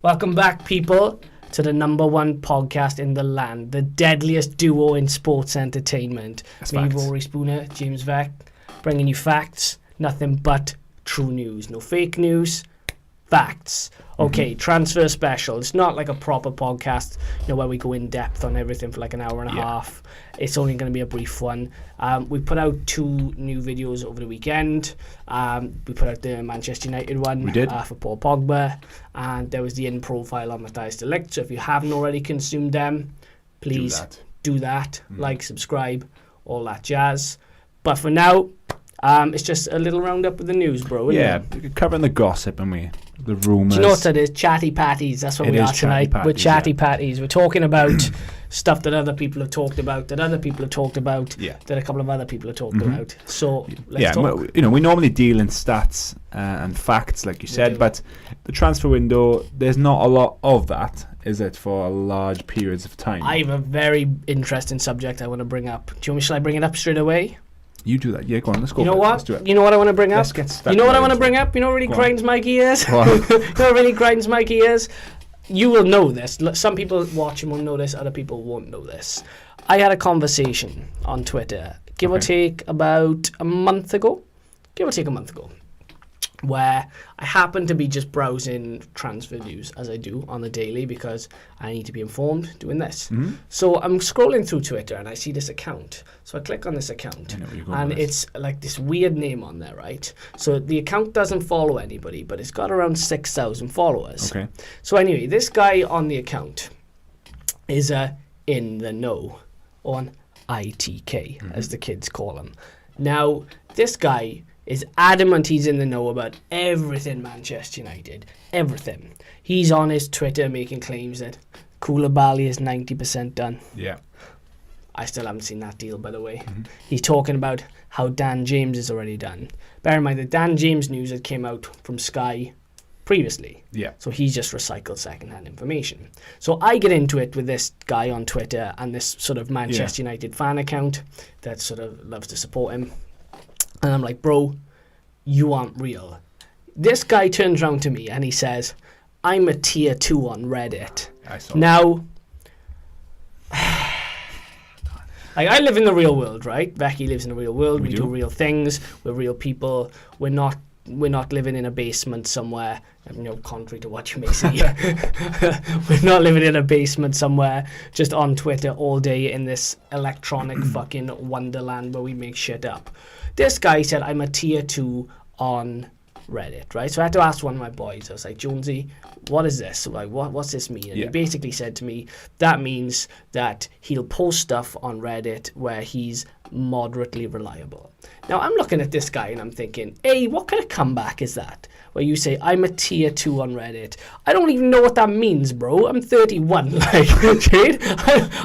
Welcome back, people, to the number one podcast in the land, the deadliest duo in sports entertainment. That's Me, facts. Rory Spooner, James Veck, bringing you facts, nothing but true news. No fake news, facts. Okay, transfer special. It's not like a proper podcast, where we go in depth on everything for like an hour and a half. It's only going to be a brief one. We put out 2 new videos over the weekend. We put out the Manchester United one. We did. For Paul Pogba. And there was the in profile on Matthias de Ligt. So if you haven't already consumed them, please do that. Like, subscribe, all that jazz. But for now, it's just a little roundup of the news, bro. Yeah, covering the gossip, and the rumours. Do you know what that is? Chatty patties. That's what we are tonight. We're chatty patties. We're talking about stuff that other people have talked about, that other people have talked about, that a couple of other people have talked about. So let's talk. We normally deal in stats and facts, like you said, but the transfer window, there's not a lot of that, is it, for large periods of time? I have a very interesting subject I want to bring up. Do you want me? Shall I bring it up straight away? You do that. Yeah, go on. Let's go. You know what? Let's do it. You know what I want to bring up? Let's get stuck. You know what I want to bring up? You know what really grinds my gears? You know what really grinds my gears? You will know this. Some people watching will know this. Other people won't know this. I had a conversation on Twitter, give or take about a month ago. Where I happened to be just browsing transfer news, as I do on the daily, because I need to be informed doing this. So I'm scrolling through Twitter and I see this account. So I click on this account and it's like this weird name on there, right? So the account doesn't follow anybody, but it's got around 6,000 followers. Okay. So anyway, this guy on the account is in the know, on ITK, as the kids call him. Now, this guy is adamant he's in the know about everything Manchester United. Everything. He's on his Twitter making claims that Koulibaly is 90% done. Yeah. I still haven't seen that deal, by the way. He's talking about how Dan James is already done. Bear in mind that Dan James news had came out from Sky previously. Yeah. So he's just recycled second-hand information. So I get into it with this guy on Twitter and this sort of Manchester United fan account that sort of loves to support him. And I'm like, bro, you aren't real. This guy turns around to me and he says, I'm a tier 2 on Reddit. Now, I live in the real world, right? Becky lives in the real world. We do real things. We're real people. We're not living in a basement somewhere, contrary to what you may see. We're not living in a basement somewhere just on Twitter all day in this electronic fucking wonderland where we make shit up. This guy said, I'm a tier 2 on Reddit, right? So I had to ask one of my boys. I was like, Jonesy, what is this? Like, what's this mean? And he basically said to me, that means that he'll post stuff on Reddit where he's moderately reliable. Now, I'm looking at this guy and I'm thinking, hey, what kind of comeback is that? Where you say, I'm a tier 2 on Reddit. I don't even know what that means, bro. I'm 31. Like, I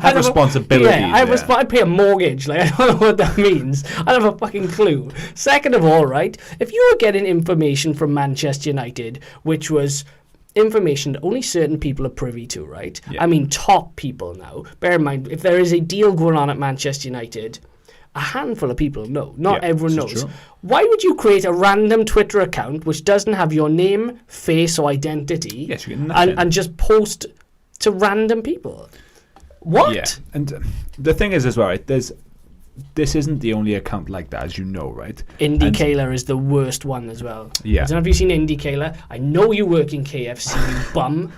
have responsibilities. I pay a mortgage. Like, I don't know what that means. I don't have a fucking clue. Second of all, right, if you were getting information from Manchester United, which was information that only certain people are privy to, right? Yeah. I mean, top people now. Bear in mind, if there is a deal going on at Manchester United, a handful of people know. Not everyone knows. True. Why would you create a random Twitter account which doesn't have your name, face, or identity and just post to random people? What? Yeah. And the thing is as well, right, this isn't the only account like that, as you know, right? IndyKayla is the worst one as well. Yeah. I don't know if you've seen IndyKayla. I know you work in KFC, you bum.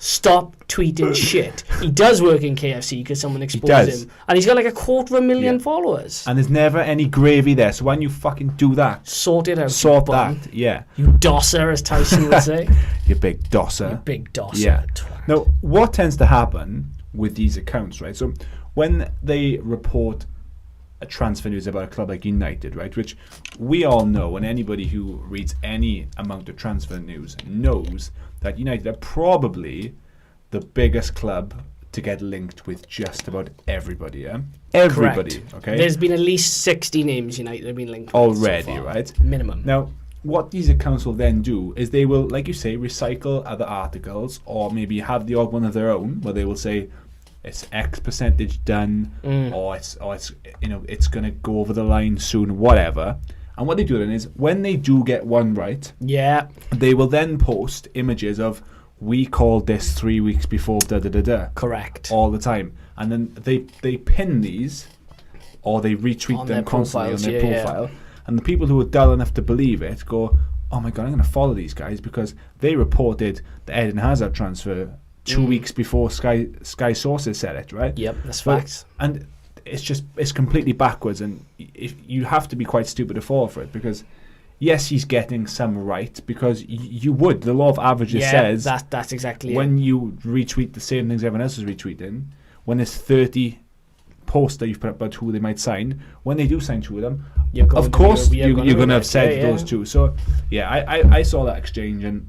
Stop tweeting shit. He does work in KFC because someone exposed him. And he's got like 250,000 followers. And there's never any gravy there. So when you fucking do that, sort it out. Sort that, yeah. You dosser, as Tyson would say. You big dosser. You big dosser. Yeah. Now, what tends to happen with these accounts, right? So when they report a transfer news about a club like United, right, which we all know, and anybody who reads any amount of transfer news knows that United are probably the biggest club to get linked with just about everybody, yeah? Everybody, correct. Okay? There's been at least 60 names United have been linked with already, so far, right? Minimum. Now, what these accounts will then do is they will, like you say, recycle other articles or maybe have the odd one of their own where they will say, it's X percentage done, or it's going to go over the line soon, whatever. And what they do then is when they do get one right, they will then post images of we called this 3 weeks before da da da da. Correct. All the time. And then they pin these, or they retweet On them their constantly profiles, on their yeah, profile. And the people who are dull enough to believe it go, oh my God, I'm going to follow these guys because they reported the Eden Hazard transfer 2 weeks before Sky sources said it, right? Yep, that's facts. And it's completely backwards, and you have to be quite stupid to fall for it, because yes, he's getting some right, because you would. The law of averages says that's exactly when it. you retweet the same things everyone else is retweeting, when there's 30 posts that you've put up about who they might sign, when they do sign two of them, of course you're going to have said those two. So yeah, I saw that exchange, and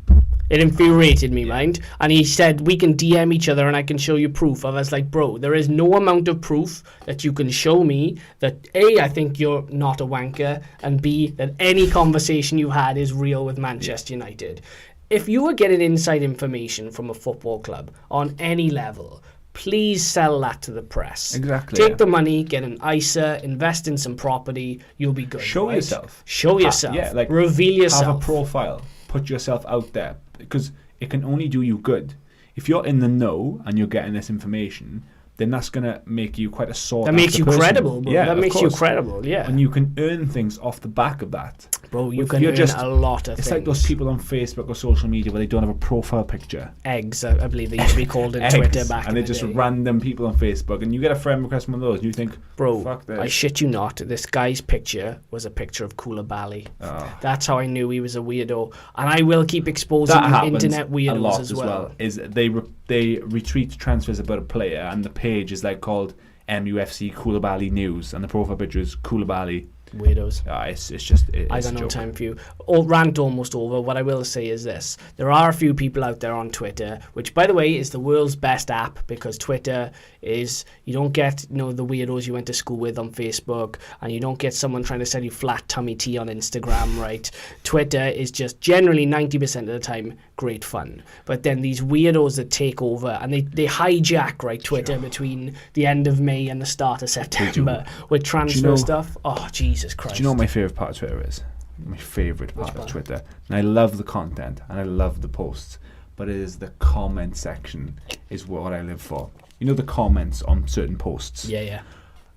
it infuriated me, mind. And he said, we can DM each other and I can show you proof. I was like, bro, there is no amount of proof that you can show me that A, I think you're not a wanker, and B, that any conversation you had is real with Manchester United. If you are getting inside information from a football club on any level, please sell that to the press. Exactly. Take the money, get an ISA, invest in some property, you'll be good. Show yourself. Show yourself. Reveal yourself. Have a profile. Put yourself out there, because it can only do you good. If you're in the know and you're getting this information, then that's going to make you quite a sought after That makes you person. credible, bro. Yeah, that makes course. you credible, yeah. And you can earn things off the back of that. Bro, you can earn a lot of things. It's like those people on Facebook or social media where they don't have a profile picture. Eggs, I believe they used to be called in Twitter back in the day. And they're just random people on Facebook, and you get a friend request from one of those, and you think, bro, fuck this. I shit you not, this guy's picture was a picture of Koulibaly. Oh. That's how I knew he was a weirdo. And I will keep exposing internet weirdos a lot as well. Is they retweet transfers about a player, and the page is like called MUFC Koulibaly News, and the profile picture is Koulibaly. Weirdos. I got no time for you. Rant almost over. What I will say is this: there are a few people out there on Twitter, which, by the way, is the world's best app, because Twitter is, you don't get the weirdos you went to school with on Facebook, and you don't get someone trying to sell you flat tummy tea on Instagram, right? Twitter is just generally 90% of the time great fun, but then these weirdos that take over and they hijack Twitter between the end of May and the start of September with transfer stuff. Oh, Jesus Christ. Do you know what my favourite part of Twitter is? My favourite part of Twitter. And I love the content and I love the posts, but it is the comment section is what I live for. The comments on certain posts. Yeah.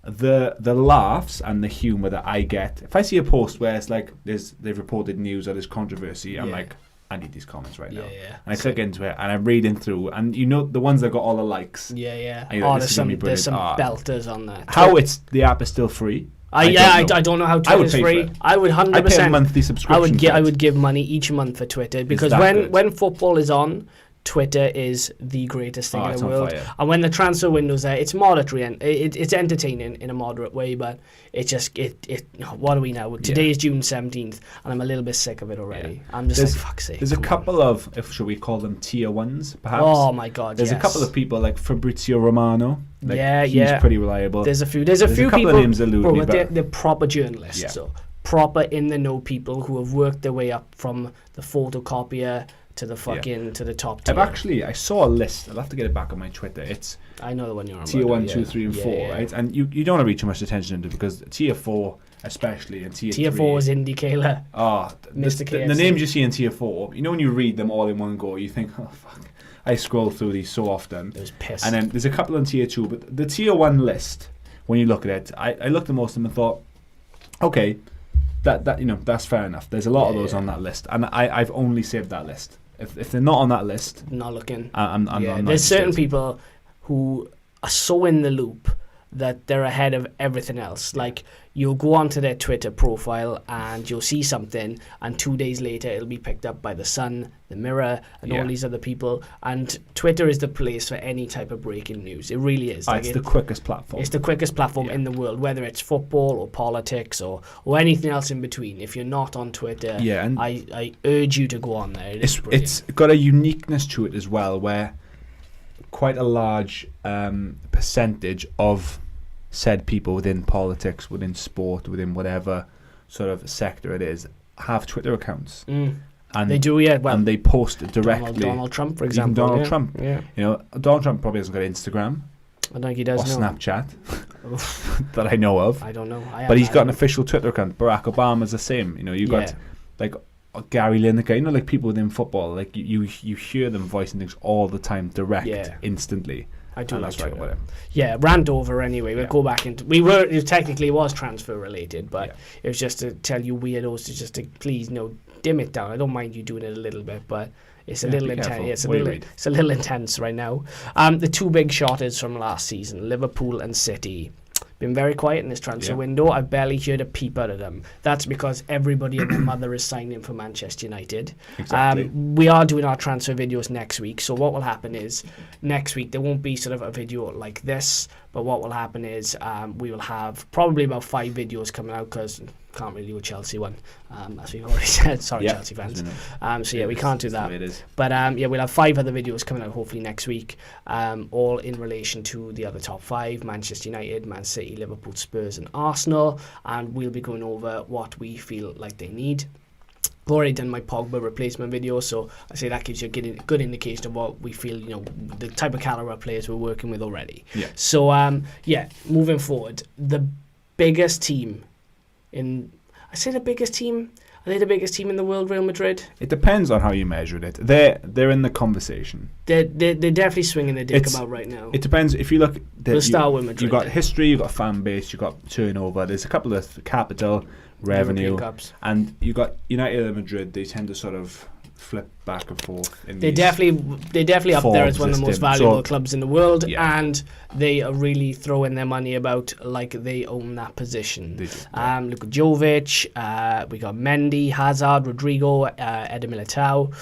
The laughs and the humour that I get. If I see a post where it's like they've reported news or there's controversy, I'm like, I need these comments right now. Yeah. And I click into it and I'm reading through, and the ones that got all the likes. Yeah. There's some belters on that. How the app is still free? I don't know how Twitter is free. I would 100%. I pay a monthly subscription. I would give money each month for Twitter, because when football is on, Twitter is the greatest thing in the world. And when the transfer window's there, it's moderate and it's entertaining in a moderate way, but it just what are we now? Today is June 17th and I'm a little bit sick of it already. I'm just like, fuck's sake. There's a couple of, should we call them tier ones, perhaps? Oh my God, There's a couple of people like Fabrizio Romano. He's pretty reliable. There's a few couple people, of names elude me, but they're proper journalists, so proper in the know people who have worked their way up from the photocopier to the to the top tier. I saw a list. I'll have to get it back on my Twitter. I know the one you're on. Tier 1, 2, 3, and 4, right? And you don't want to read too much attention into it, because tier 4 especially, and tier 4 is Indicator. Mr. The names you see in tier 4, when you read them all in one go, you think, oh fuck. I scroll through these so often. It was pissed. And then there's a couple on tier 2, but the tier 1 list, when you look at it, I looked at most of them and thought, okay, that's fair enough. There's a lot of those on that list, and I've only saved that list. If they're not on that list, not looking. I'm not. There's certain people who are so in the loop that they're ahead of everything else. Like, you'll go onto their Twitter profile and you'll see something, and 2 days later it'll be picked up by The Sun, The Mirror, and all these other people. And Twitter is the place for any type of breaking news. It really is. It's the quickest platform. It's the quickest platform in the world, whether it's football or politics or anything else in between. If you're not on Twitter, and I urge you to go on there. It's got a uniqueness to it as well, where quite a large percentage of said people within politics, within sport, within whatever sort of sector it is, have Twitter accounts. And they do, and they post directly. Donald Trump, for example. Even Donald Trump. Yeah. Donald Trump probably hasn't got Instagram. I think he does. Or Snapchat that I know of. I don't know. But he's got an official Twitter account. Barack Obama's the same. You've got like Gary Lineker, you know, like people within football, like you hear them voicing things all the time, direct, instantly. I do like right, to. Yeah, rant over anyway. We'll go back into. It technically was transfer related, but it was just to tell you weirdos to please dim it down. I don't mind you doing it a little bit, but it's a little intense. It's a little intense right now. The two big shotters from last season, Liverpool and City. Been very quiet in this transfer window. I've barely heard a peep out of them. That's because everybody and their mother is signed in for Manchester United. Exactly. We are doing our transfer videos next week. So what will happen is next week there won't be sort of a video like this. But what will happen is we will have probably about 5 videos coming out because can't really do a Chelsea one, as we've already said. Sorry, Chelsea fans. We can't do that. But we'll have 5 other videos coming out hopefully next week, all in relation to the other top 5, Manchester United, Man City, Liverpool, Spurs and Arsenal. And we'll be going over what we feel like they need. I've already done my Pogba replacement video, so I say that gives you a good indication of what we feel, the type of caliber of players we're working with already. Yeah. So, moving forward, the biggest team are they the biggest team in the world, Real Madrid? It depends on how you measure it. They're in the conversation. They're definitely swinging their dick about right now. It depends. If you look, we'll start with Madrid. You've got history, you've got fan base, you've got turnover. There's a couple of capital, revenue, and you got United and Madrid. They tend to sort of flip back and forth. They're definitely up there as one of the most valuable clubs in the world, and they are really throwing their money about like they own that position. Look at Jovic, we got Mendy, Hazard, Rodrigo, Eder Militao.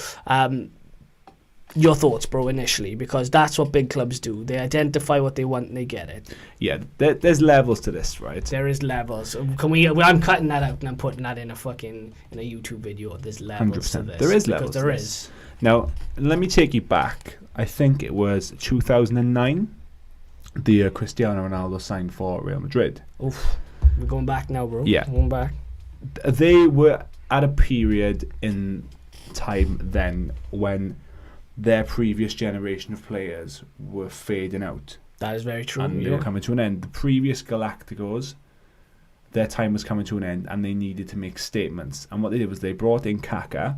Your thoughts, bro, initially, because that's what big clubs do. They identify what they want and they get it. Yeah, there's levels to this, right? There is levels. I'm cutting that out and I'm putting that in a YouTube video. There's levels 100%. to this. There is levels. There is. Now, let me take you back. I think it was 2009. The Cristiano Ronaldo signed for Real Madrid. Oof, we're going back now, bro. Yeah, going back. They were at a period in time then when their previous generation of players were fading out. That is very true. And they were coming to an end. The previous Galacticos, their time was coming to an end and they needed to make statements. And what they did was they brought in Kaká.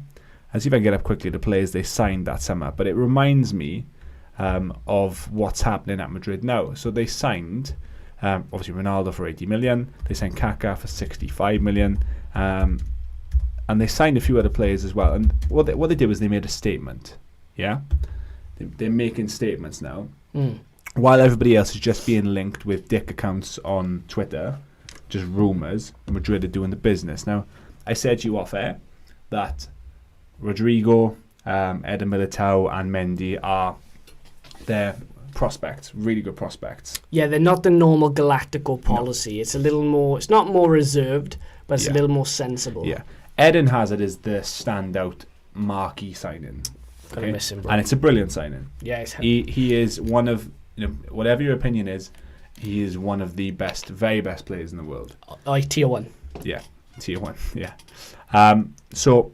I'll see if I can get up quickly the players they signed that summer. But it reminds me of what's happening at Madrid now. So they signed, obviously, Ronaldo for 80 million. They signed Kaká for 65 million. And they signed a few other players as well. And what they did was they made a statement. Yeah, they're making statements now. While everybody else is just being linked with dick accounts on Twitter, just rumours, Madrid are doing the business. Now, I said to you off air that Rodrigo, Eder Militao and Mendy are their prospects, really good prospects. Yeah, they're not the normal Galactico policy. No. It's a little more, it's not more reserved, but it's a little more sensible. Yeah, Eden Hazard is the standout marquee signing. Okay. Miss him, bro. And it's a brilliant signing. Yeah, he is one of, whatever your opinion is, he is one of the best, very best players in the world. Tier 1. Yeah, tier 1. Yeah. So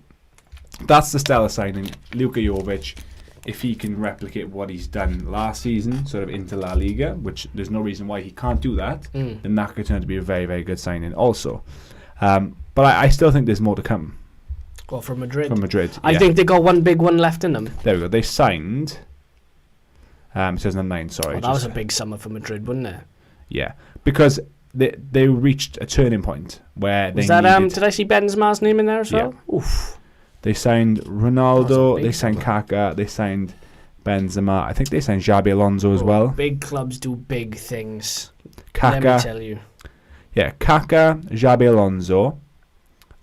that's the stellar signing. Luka Jovic, if he can replicate what he's done last season, sort of into La Liga, which there's no reason why he can't do that, then that could turn out to be a very, very good signing also. But I still think there's more to come. Well, from Madrid. I think they got one big one left in them. There we go. They signed 2009, sorry. That was a big summer for Madrid, wasn't it? Yeah, because they reached a turning point where they needed... Did I see Benzema's name in there as well? Yeah. Oof. They signed Ronaldo, they signed Kaká, they signed Benzema. I think they signed Xabi Alonso as well. Big clubs do big things. Kaká. Let me tell you. Yeah, Kaká, Xabi Alonso,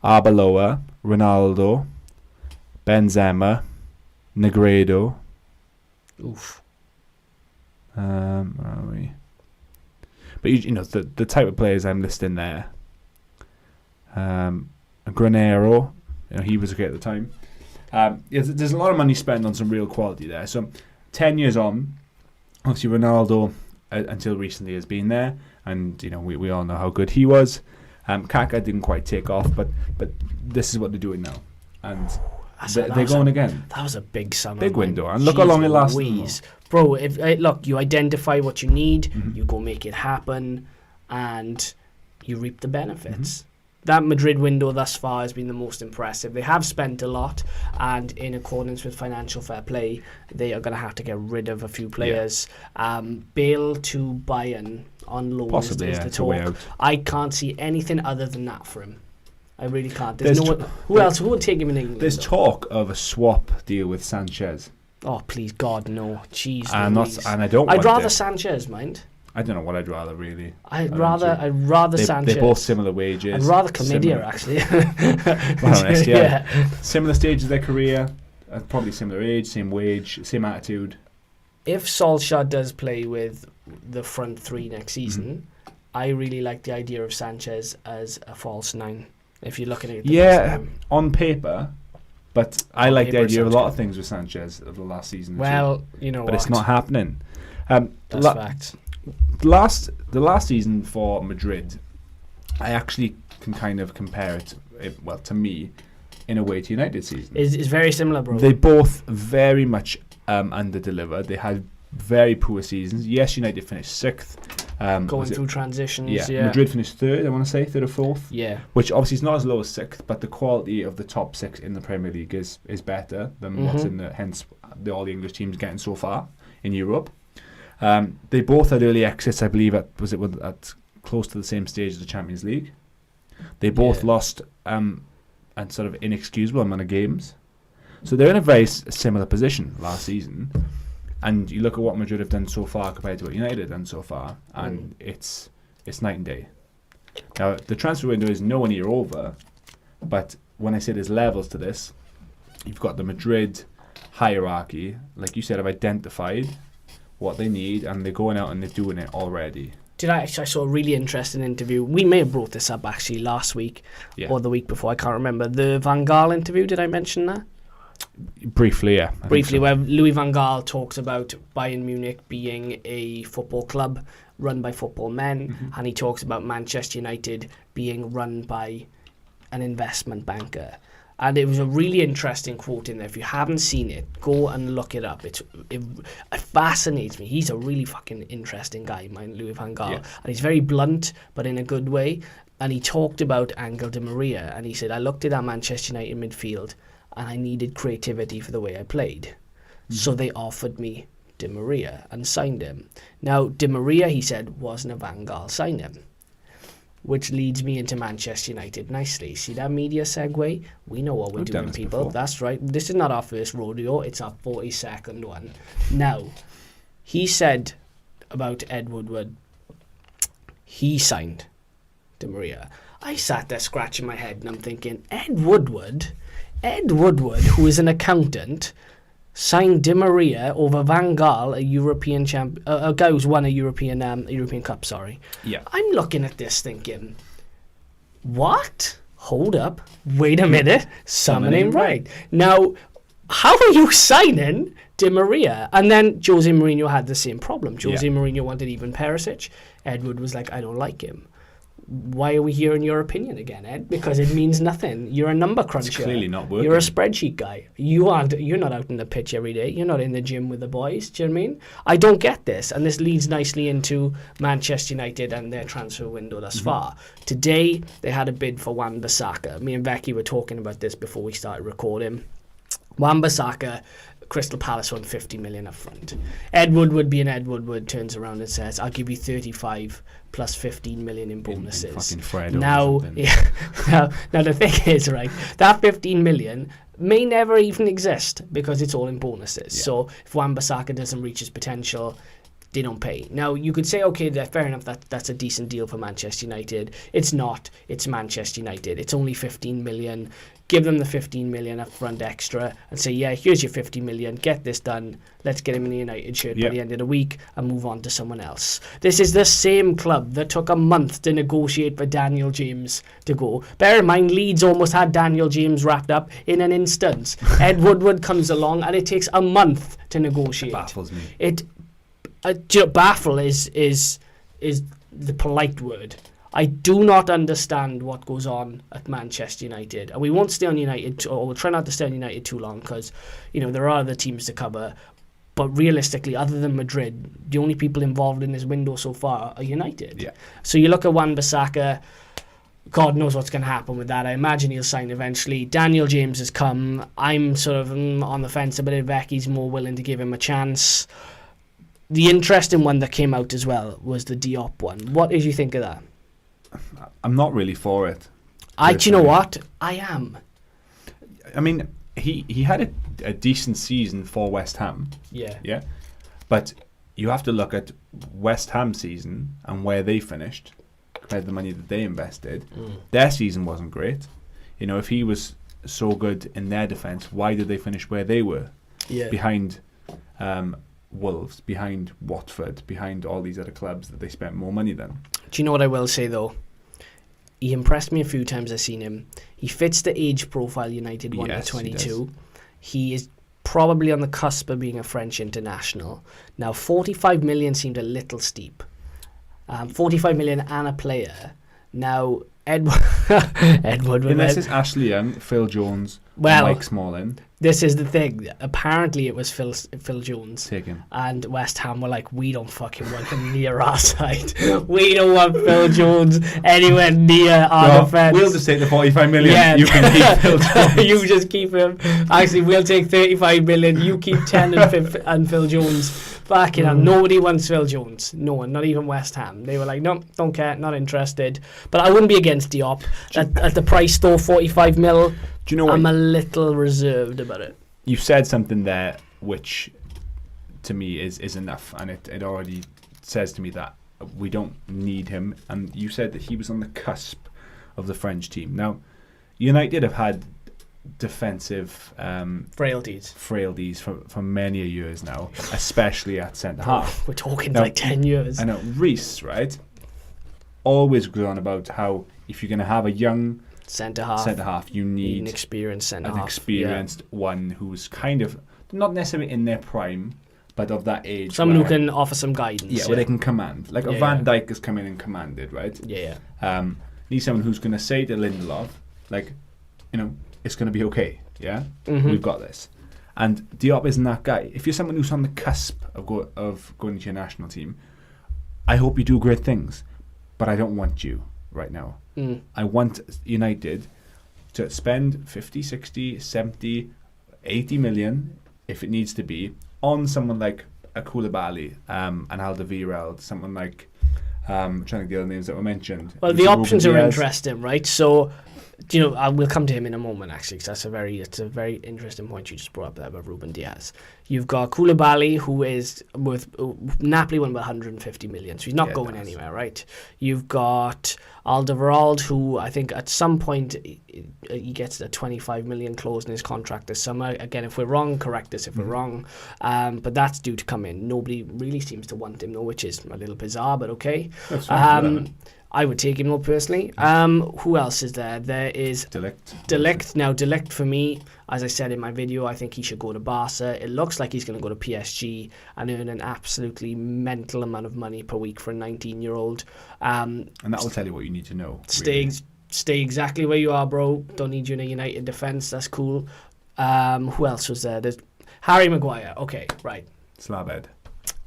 Arbeloa, Ronaldo, Benzema, Negredo. Oof. Where are we? But the type of players I'm listing there. Granero, he was okay at the time. There's a lot of money spent on some real quality there. So 10 years on, obviously Ronaldo until recently has been there, and we all know how good he was. Kaká didn't quite take off, but this is what they're doing now, and they're going again. That was a big summer, big window, and look how long it lasted. Bro, look, you identify what you need, you go make it happen, and you reap the benefits. that Madrid window thus far has been the most impressive. They have spent a lot, and in accordance with financial fair play, they are going to have to get rid of a few players. Bale to Bayern on loan is the talk. I can't see anything other than that for him. I really can't. There's no one. Who else? Who would take him in England? There's talk of a swap deal with Sanchez. Oh, please, God, no. Jeez, and I don't. I'd rather Sanchez, mind. I don't know what I'd rather, really. I'd rather Sanchez. They're both similar wages. I'd rather Chlamydia, actually. Honest, yeah. Similar stages of their career, probably similar age, same wage, same attitude. If Solskjaer does play with the front three next season, I really like the idea of Sanchez as a false nine. If you're looking at it, on paper, but I like the idea of a lot of things with Sanchez of the last season. Well, you know, but it's not happening. That's fact. The last season for Madrid, I actually can kind of compare it, well, to me, in a way to United's season. It's very similar, bro. They both very much under-delivered. They had very poor seasons. Yes, United finished 6th. Going through transitions, yeah. Madrid finished 3rd, I want to say, 3rd or 4th. Yeah. Which obviously is not as low as 6th, but the quality of the top 6 in the Premier League is better than what's in hence all the English teams getting so far in Europe. They both had early exits, I believe, at close to the same stage as the Champions League. They both lost a sort of inexcusable amount of games. So they're in a very similar position last season. And you look at what Madrid have done so far compared to what United have done so far, and it's night and day. Now, the transfer window is nowhere near over, but when I say there's levels to this, you've got the Madrid hierarchy, like you said, have identified what they need, and they're going out and they're doing it already. I saw a really interesting interview. We may have brought this up actually last week or the week before, I can't remember. The Van Gaal interview, did I mention that? Briefly, yeah. Briefly, where Louis van Gaal talks about Bayern Munich being a football club run by football men, and he talks about Manchester United being run by an investment banker. And it was a really interesting quote in there. If you haven't seen it, go and look it up. It fascinates me. He's a really fucking interesting guy, Louis van Gaal. Yeah. And he's very blunt, but in a good way. And he talked about Angel Di Maria, and he said, I looked at that Manchester United midfield, and I needed creativity for the way I played. So they offered me Di Maria and signed him. Now, Di Maria, he said, wasn't a Van Gaal signing. Which leads me into Manchester United nicely. See that media segue? We know what we're doing, people. Before. That's right. This is not our first rodeo. It's our 42nd one. Now, he said about Ed Woodward, he signed Di Maria. I sat there scratching my head and I'm thinking, Ed Woodward, who is an accountant, signed Di Maria over Van Gaal, a European a guy who's won a European Cup. Sorry. Yeah. I'm looking at this thinking, what? Hold up. Wait a minute. Something ain't right. Now, how are you signing Di Maria? And then Jose Mourinho had the same problem. Jose Mourinho wanted even Perisic. Edward was like, I don't like him. Why are we hearing your opinion again, Ed? Because it means nothing. You're a number cruncher. It's clearly not working. You're a spreadsheet guy. You're not out in the pitch every day. You're not in the gym with the boys. Do you know what I mean? I don't get this. And this leads nicely into Manchester United and their transfer window thus far. Today, they had a bid for Wan Bissaka. Me and Becky were talking about this before we started recording. Wan Bissaka, Crystal Palace won 50 million up front. Ed Woodward, being Ed Woodward, turns around and says, I'll give you 35 plus 15 million in bonuses. Fucking Fred now, now the thing is, right, that 15 million may never even exist because it's all in bonuses. So if Wan Bissaka doesn't reach his potential, they don't pay. Now, you could say, okay, fair enough, that's a decent deal for Manchester United. It's not. It's Manchester United. It's only 15 million. Give them the 15 million up front extra and say, yeah, here's your 50 million. Get this done. Let's get him in the United shirt by the end of the week and move on to someone else. This is the same club that took a month to negotiate for Daniel James to go. Bear in mind, Leeds almost had Daniel James wrapped up in an instant. Ed Woodward comes along and it takes a month to negotiate. It baffles me. Baffle is the polite word. I do not understand what goes on at Manchester United, and we won't stay on United, or we'll try not to stay on United too long because, there are other teams to cover. But realistically, other than Madrid, the only people involved in this window so far are United. Yeah. So you look at Wan Bissaka. God knows what's going to happen with that. I imagine he'll sign eventually. Daniel James has come. I'm sort of on the fence a bit. Becky's more willing to give him a chance. The interesting one that came out as well was the Diop one. What did you think of that? I'm not really for it. Do you know what? I am. I mean, he had a decent season for West Ham. Yeah. But you have to look at West Ham's season and where they finished compared to the money that they invested. Their season wasn't great. You know, if he was so good in their defence, why did they finish where they were? Yeah. Behind Wolves, behind Watford, behind all these other clubs that they spent more money than. Do you know what I will say though? He impressed me a few times I've seen him. He fits the age profile United want at 22. He is probably on the cusp of being a French international. Now, 45 million seemed a little steep. 45 million and a player. Now, Edward unless it's Ashley Young, Phil Jones, Mike Smalling. This is the thing. Apparently, it was Phil Jones. Take him. And West Ham were like, we don't fucking want him near our side. We don't want Phil Jones anywhere near our defence. We'll just take the 45 million. Yeah. You can keep Phil Jones. You just keep him. Actually, we'll take 35 million. You keep 10 and Phil Jones. Fucking hell. Nobody wants Phil Jones. No one. Not even West Ham. They were like, no, don't care. Not interested. But I wouldn't be against Diop. At the price though, 45 mil. Do you know what? I'm a little reserved about it. You said something there which to me is enough, and it already says to me that we don't need him. And you said that he was on the cusp of the French team. Now, United have had defensive frailties for many years now, especially at centre half. We're talking now, like 10 years. I know. Reece, right, always goes on about how if you're going to have a young centre half, you need an experienced centre half. An experienced one who's kind of not necessarily in their prime, but of that age. Someone who can offer some guidance. Yeah, where they can command. Like a Van Dijk has come in and commanded, right? Yeah. Need someone who's going to say to Lindelof, like, you know, it's going to be okay. Yeah, we've got this. And Diop isn't that guy. If you're someone who's on the cusp of going into your national team, I hope you do great things, but I don't want you right now. I want United to spend 50, 60, 70, 80 million, if it needs to be, on someone like a Koulibaly, an Alderweireld, someone like, I'm trying to think the other names that were mentioned. Well, the options are interesting, right? So, you know, we'll come to him in a moment, actually, because it's a very interesting point you just brought up there about Ruben Diaz. You've got Koulibaly, who is Napoli won about 150 million, so he's not going anywhere, right? You've got Alderweireld, who I think at some point he gets a 25 million clause in his contract this summer. Again, if we're wrong, correct us if we're wrong. But that's due to come in. Nobody really seems to want him, though, which is a little bizarre, but okay. I would take him, though, personally. Who else is there? There is De Ligt. Now, De Ligt, for me, as I said in my video, I think he should go to Barca. It looks like he's going to go to PSG and earn an absolutely mental amount of money per week for a 19-year-old. And that will tell you what you need to know. Stay exactly where you are, bro. Don't need you in a United defence. That's cool. Who else was there? There's Harry Maguire. Okay, right.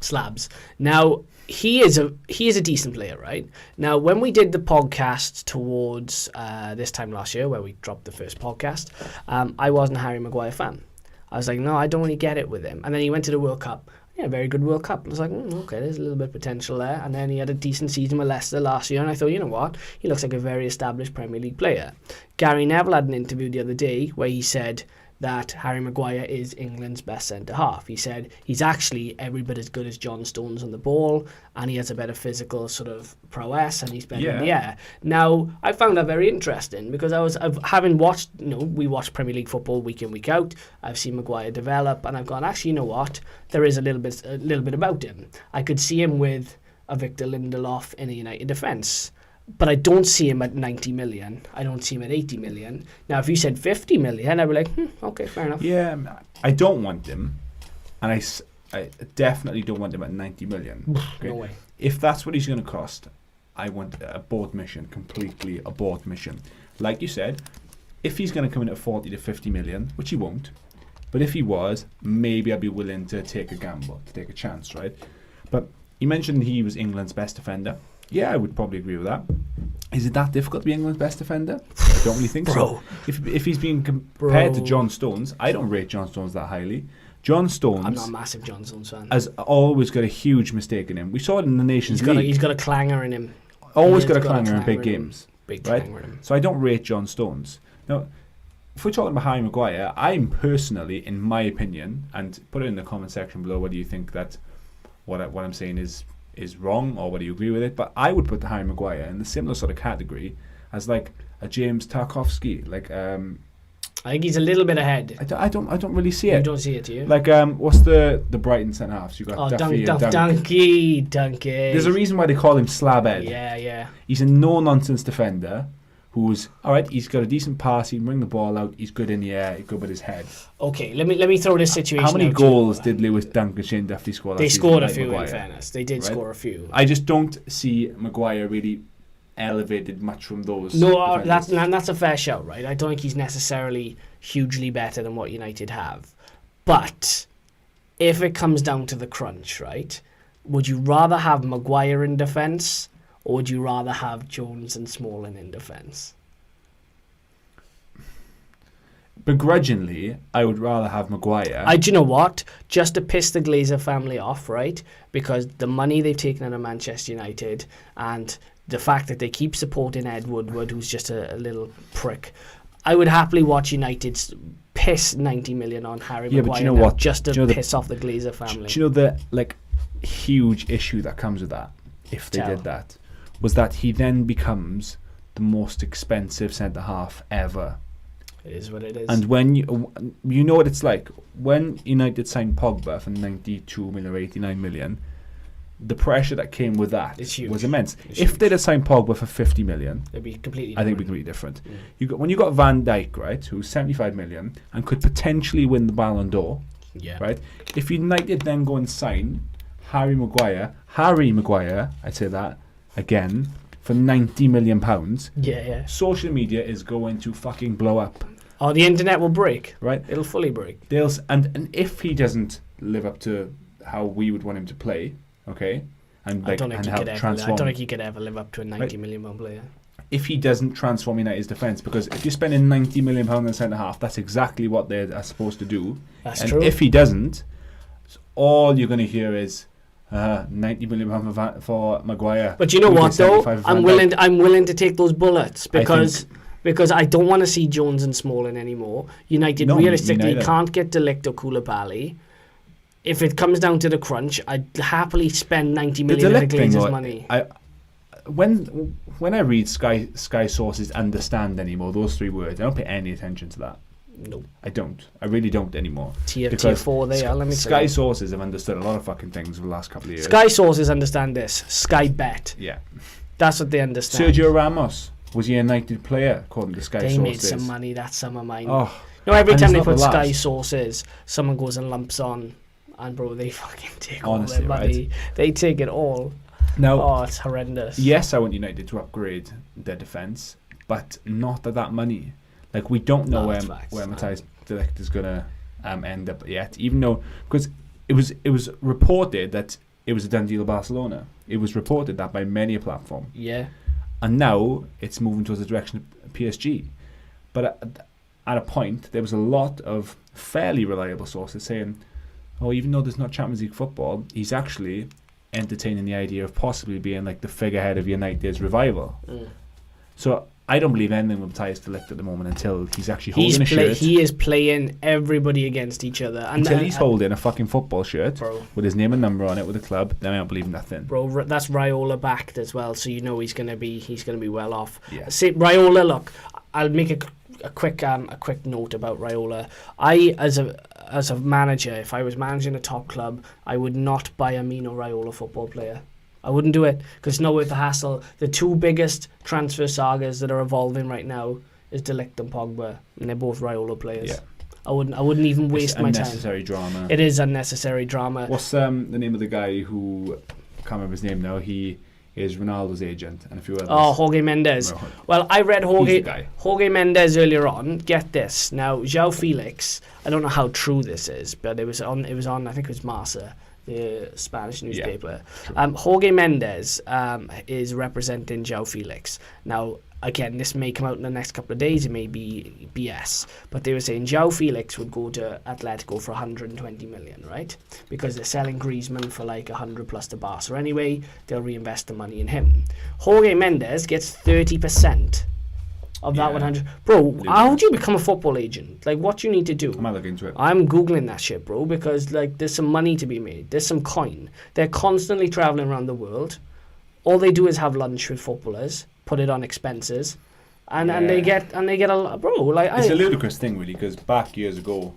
Slabs. Now, he is a decent player, right? Now, when we did the podcast towards this time last year, where we dropped the first podcast, I wasn't a Harry Maguire fan. I was like, no, I don't really get it with him. And then he went to the World Cup. Yeah, very good World Cup. I was like, okay, there's a little bit of potential there. And then he had a decent season with Leicester last year, and I thought, you know what? He looks like a very established Premier League player. Gary Neville had an interview the other day where he said that Harry Maguire is England's best centre-half. He said he's actually every bit as good as John Stones on the ball, and he has a better physical sort of prowess, and he's better in the air. Now, I found that very interesting because having watched, we watch Premier League football week in, week out. I've seen Maguire develop, and I've gone, actually, you know what? There is a little bit about him. I could see him with a Victor Lindelof in a United defence. But I don't see him at 90 million. I don't see him at 80 million. Now, if you said 50 million, I'd be like, okay, fair enough. Yeah, I don't want him. And I definitely don't want him at 90 million. Okay? No way. If that's what he's going to cost, I want a board mission, completely a board mission. Like you said, if he's going to come in at 40 to 50 million, which he won't, but if he was, maybe I'd be willing to take a gamble, to take a chance, right? But you mentioned he was England's best defender. Yeah, I would probably agree with that. Is it that difficult to be England's best defender? I don't really think so. If he's being compared to John Stones, I don't rate John Stones that highly. John Stones, I'm not a massive John Stones fan, has always got a huge mistake in him. We saw it in the Nations League. He's got a clanger in him. Always got a clanger in big games. Big right? clanger in him. So I don't rate John Stones. Now, if we're talking about Harry Maguire, I'm personally, in my opinion, and put it in the comment section below whether you think that what I'm saying is wrong or whether you agree with it, but I would put the Harry Maguire in the similar sort of category as like a James Tarkowski. Like I think he's a little bit ahead. I don't really see it. You don't see it, do you? Like what's the Brighton centre halves? You got Duffy and Donkey. There's a reason why they call him Slabhead. Yeah. He's a no nonsense defender. Who's alright? He's got a decent pass. He can bring the ball out. He's good in the air. He's good with his head. Okay, let me throw this situation. How many out goals did Lewis Dunk and Shane Duffy score? They scored a few. In fairness, they did score a few. I just don't see Maguire really elevated much from those. No, that's a fair shout, right? I don't think he's necessarily hugely better than what United have, but if it comes down to the crunch, right? Would you rather have Maguire in defence? Or would you rather have Jones and Smalling in defence? Begrudgingly, I would rather have Maguire. Do you know what? Just to piss the Glazer family off, right? Because the money they've taken out of Manchester United and the fact that they keep supporting Ed Woodward, who's just a little prick, I would happily watch United piss 90 million on Harry Maguire. But you know what? Just to piss off the Glazer family. Do you know the huge issue that comes with that? If they did that, was that he then becomes the most expensive centre half ever. It is what it is. And when you know what it's like when United signed Pogba for 92 million or 89 million, the pressure that came with that was immense. If they'd have signed Pogba for 50 million, it'd be completely different. I think it'd be completely different. When you got Van Dijk, right, who's 75 million and could potentially win the Ballon d'Or, right? If United then go and sign Harry Maguire, I'd say that again, for £90 million. Yeah. Social media is going to fucking blow up. Oh, the internet will break. Right? It'll fully break. And if he doesn't live up to how we would want him to play, okay, and I don't think he could ever live up to a £90 million player. If he doesn't transform United's defence, because if you're spending £90 million on the centre half, that's exactly what they are supposed to do. That's true. If he doesn't, all you're going to hear is 90 million for Maguire. But you know what though? I'm willing to take those bullets because I don't want to see Jones and Smalling anymore. United realistically can't get De Ligt or Koulibaly. If it comes down to the crunch, I'd happily spend 90 million of the Glazers' money. When I read Sky sources understand anymore, those three words, I don't pay any attention to that. No, I don't. I really don't anymore. Tier 4 they are. Let me Sky sources have understood a lot of fucking things over the last couple of years. Sky sources understand this. Sky bet. Yeah. That's what they understand. Sergio Ramos, was he a United player according to Sky sources? They made some money that summer, mine. Oh. Every time they put Sky sources, someone goes and lumps on, and bro, they fucking take all their money. Right? They take it all. Now, it's horrendous. Yes, I want United to upgrade their defence, but not at that money. Like, we don't know where Matthijs de Ligt is going to end up yet, even though, because it was reported that it was a done deal with Barcelona. It was reported that by many a platform. Yeah. And now it's moving towards the direction of PSG. But at a point, there was a lot of fairly reliable sources saying, oh, even though there's not Champions League football, he's actually entertaining the idea of possibly being like the figurehead of United's revival. So I don't believe anything with Matthijs de Ligt at the moment until he's actually holding a shirt. He is playing everybody against each other. Until he's holding a fucking football shirt with his name and number on it with a club, then I don't believe nothing. Bro, that's Raiola backed as well, so you know he's gonna be well off. Yeah. See, Raiola, look, I'll make a quick note about Raiola. I as a manager, if I was managing a top club, I would not buy a Mino Raiola football player. I wouldn't do it because it's not worth the hassle. The two biggest transfer sagas that are evolving right now is De Ligt and Pogba, and they're both Raiola players. Yeah. I wouldn't even waste my time. Unnecessary drama. It is unnecessary drama. What's the name of the guy who, I can't remember his name now, he is Ronaldo's agent and a few others. Oh, Jorge Mendes. Well, I read Jorge Mendes earlier on. Get this. Now, João Felix, I don't know how true this is, but it was on I think it was Marca. the Spanish newspaper. Yeah, Jorge Mendes is representing João Felix. Now, again, this may come out in the next couple of days. It may be BS. But they were saying João Felix would go to Atletico for 120 million, right? Because they're selling Griezmann for like 100 plus to Barca anyway. They'll reinvest the money in him. Jorge Mendes gets 30% of that 100. Bro, how do you become a football agent? Like, what do you need to do? I might look into it. I'm Googling that shit, bro, because like there's some money to be made. There's some coin. They're constantly traveling around the world. All they do is have lunch with footballers, put it on expenses, and they get a lot, bro. Like, it's a ludicrous thing, really, because back years ago,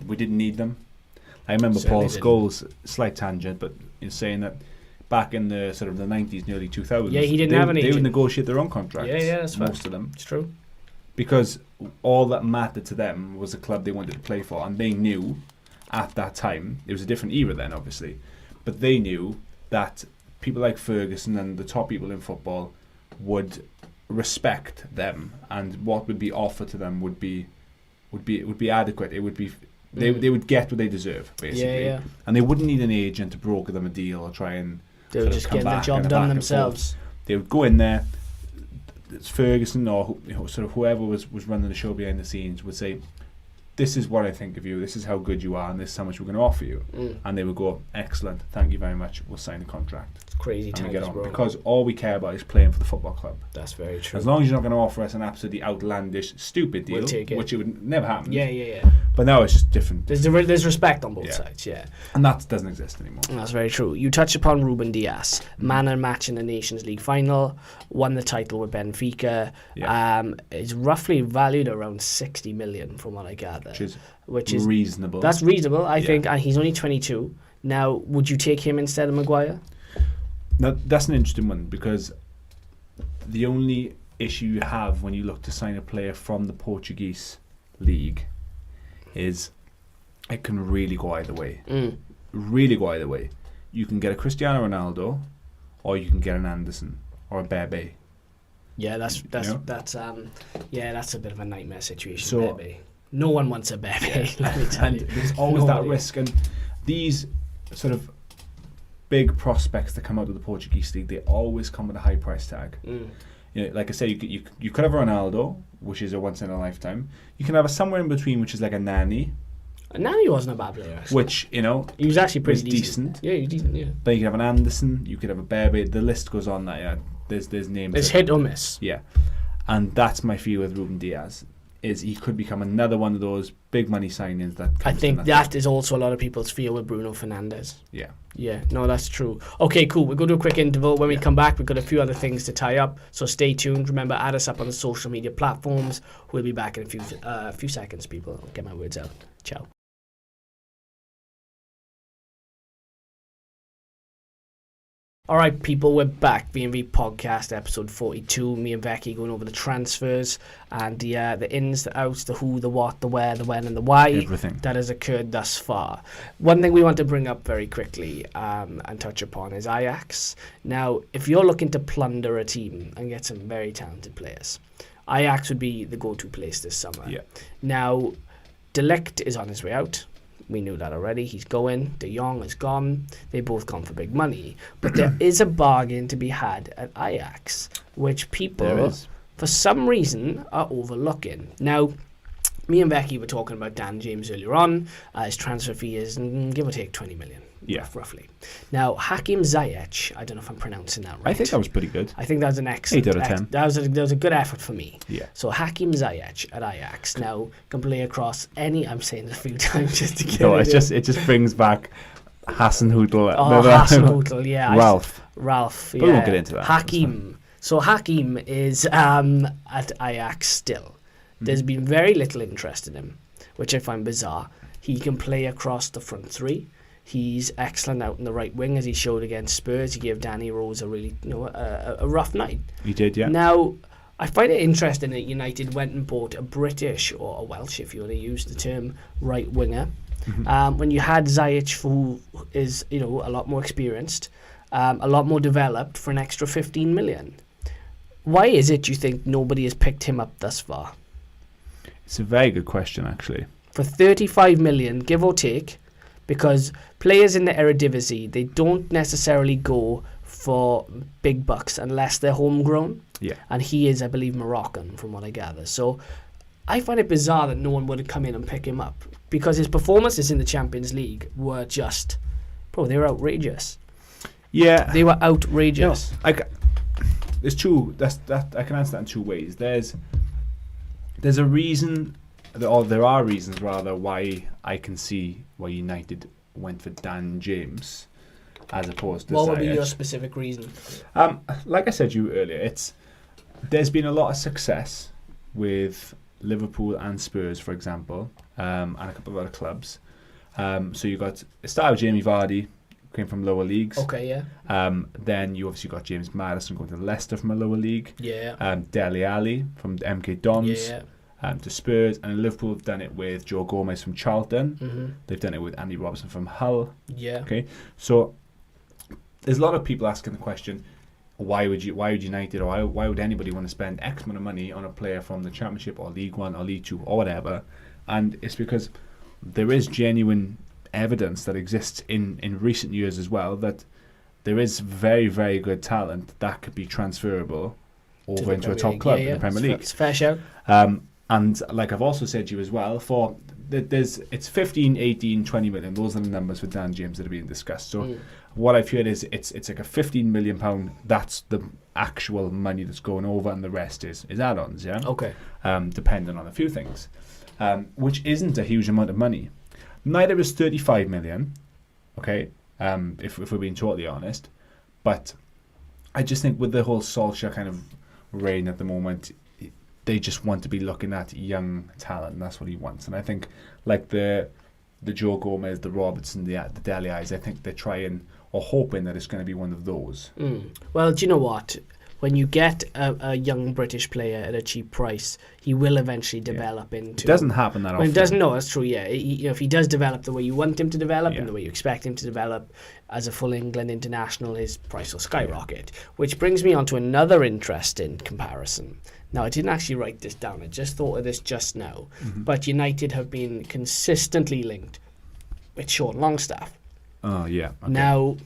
we didn't need them. I remember Paul Scholes, slight tangent, but he's saying that back in the sort of the 90s, nearly 2000s, he didn't have an agent. They would negotiate their own contracts. Yeah, that's most of them. It's true. Because all that mattered to them was the club they wanted to play for, and they knew at that time, it was a different era then, obviously, but they knew that people like Ferguson and the top people in football would respect them, and what would be offered to them would be adequate. It would be they would get what they deserve, basically. And they wouldn't need an agent to broker them a deal or try and they would just get the job done themselves. They would go in there. It's Ferguson or sort of whoever was running the show behind the scenes would say, this is what I think of you, this is how good you are, and this is how much we're going to offer you. And they would go, excellent, thank you very much, we'll sign the contract. It's crazy times, get on, bro. because all we care about is playing for the football club. That's very true. As long as you're not going to offer us an absolutely outlandish, stupid deal, which it would never happen. Yeah. But now it's just different. There's respect on both sides, and that doesn't exist anymore. That's very true. You touched upon Ruben Dias, man and match in the Nations League final, won the title with Benfica. Is roughly valued around 60 million from what I gather, which is reasonable. That's reasonable, I think. And he's only 22 now. Would you take him instead of Maguire? Now that's an interesting one, because the only issue you have when you look to sign a player from the Portuguese league is it can really go either way. Really go either way. You can get a Cristiano Ronaldo, or you can get an Anderson or a Bebe. Yeah, that's a bit of a nightmare situation. So, Bebe. No one wants a Bebe. Let me tell you. There's always that risk, and these sort of big prospects that come out of the Portuguese league, they always come with a high price tag. You know, like I say, you could have a Ronaldo, which is a once in a lifetime. You can have a somewhere in between, which is like a Nani. Nani wasn't a bad player, actually. Which, you know, he was actually pretty decent. Yeah, he was decent. Yeah. Then you could have an Anderson. You could have a Bebe. The list goes on. That there's names. It's hit or miss. Yeah, and that's my fear with Ruben Dias. Is he could become another one of those big money signings that comes. I think that is also a lot of people's fear with Bruno Fernandes. Yeah, no, that's true. Okay, cool. We'll go to a quick interval. When we come back, we've got a few other things to tie up, so stay tuned. Remember, add us up on the social media platforms. We'll be back in a few seconds, people. I'll get my words out. Ciao. All right, people, we're back. V&V Podcast, episode 42. Me and Becky going over the transfers and the ins, the outs, the who, the what, the where, the when, and the why. Everything that has occurred thus far. One thing we want to bring up very quickly and touch upon is Ajax. Now, if you're looking to plunder a team and get some very talented players, Ajax would be the go-to place this summer. Now, De Ligt is on his way out. We knew that already. He's going. De Jong is gone. They both gone for big money. But there is a bargain to be had at Ajax, which people, for some reason, are overlooking. Now, me and Becky were talking about Dan James earlier on. His transfer fee is, give or take, 20 million. Roughly. Now, Hakim Ziyech, I don't know if I'm pronouncing that right. I think that was pretty good. I think that was an excellent 8 out of 10. That was a good effort for me. Yeah. So Hakim Ziyech at Ajax now can play across any. I'm saying it a few times just to get it just brings back Hasenhüttl. Hasenhüttl, yeah. Ralph. But we won't get into that. Hakim. So Hakim is at Ajax still. There's been very little interest in him, which I find bizarre. He can play across the front three. He's excellent out in the right wing, as he showed against Spurs. He gave Danny Rose a really, a rough night. He did, yeah. Now, I find it interesting that United went and bought a British, or a Welsh, if you want to use the term, right winger. When you had Ziyech, who is, a lot more experienced, a lot more developed, for an extra 15 million. Why is it, you think, nobody has picked him up thus far? It's a very good question, actually. For 35 million, give or take, because players in the Eredivisie, they don't necessarily go for big bucks unless they're homegrown. Yeah. And he is, I believe, Moroccan, from what I gather. So I find it bizarre that no one would have come in and pick him up, because his performances in the Champions League were just, they were outrageous. Yeah. They were outrageous. There's two. That I can answer that in two ways. There's a reason, or there are reasons rather, why I can see why United went for Dan James as opposed to. What would be your specific reason? Like I said to you earlier, there's been a lot of success with Liverpool and Spurs, for example, and a couple of other clubs. So you got it started with Jamie Vardy. Came from lower leagues. Okay, yeah. Then you obviously got James Maddison going to Leicester from a lower league. Yeah. Dele Alli from the MK Dons. Yeah. To Spurs. And Liverpool have done it with Joe Gomez from Charlton. Mm-hmm. They've done it with Andy Robertson from Hull. Yeah. Okay. So there's a lot of people asking the question, why would United, or why would anybody want to spend X amount of money on a player from the Championship or League One or League Two or whatever? And it's because there is genuine evidence that exists in recent years as well, that there is very, very good talent that could be transferable over into a top club in the Premier League. It's a fair shout. And like I've also said to you as well, it's 15, 18, 20 million. Those are the numbers for Dan James that are being discussed. So what I've heard is it's like a £15 million. That's the actual money that's going over, and the rest is add-ons. Yeah. Okay. Depending on a few things, which isn't a huge amount of money. Neither is 35 million, okay, if we're being totally honest. But I just think with the whole Solskjaer kind of reign at the moment, they just want to be looking at young talent, and that's what he wants. And I think like the Joe Gomez, the Robertson, the Dele Allis, I think they're trying or hoping that it's going to be one of those. Well, do you know what? When you get a young British player at a cheap price, he will eventually develop into... It doesn't happen that often. When it doesn't, no, that's true, yeah. If he does develop the way you want him to develop and the way you expect him to develop as a full England international, his price will skyrocket. Which brings me on to another interesting comparison. Now, I didn't actually write this down. I just thought of this just now. But United have been consistently linked with Sean Longstaff. Oh, yeah. Okay. Now...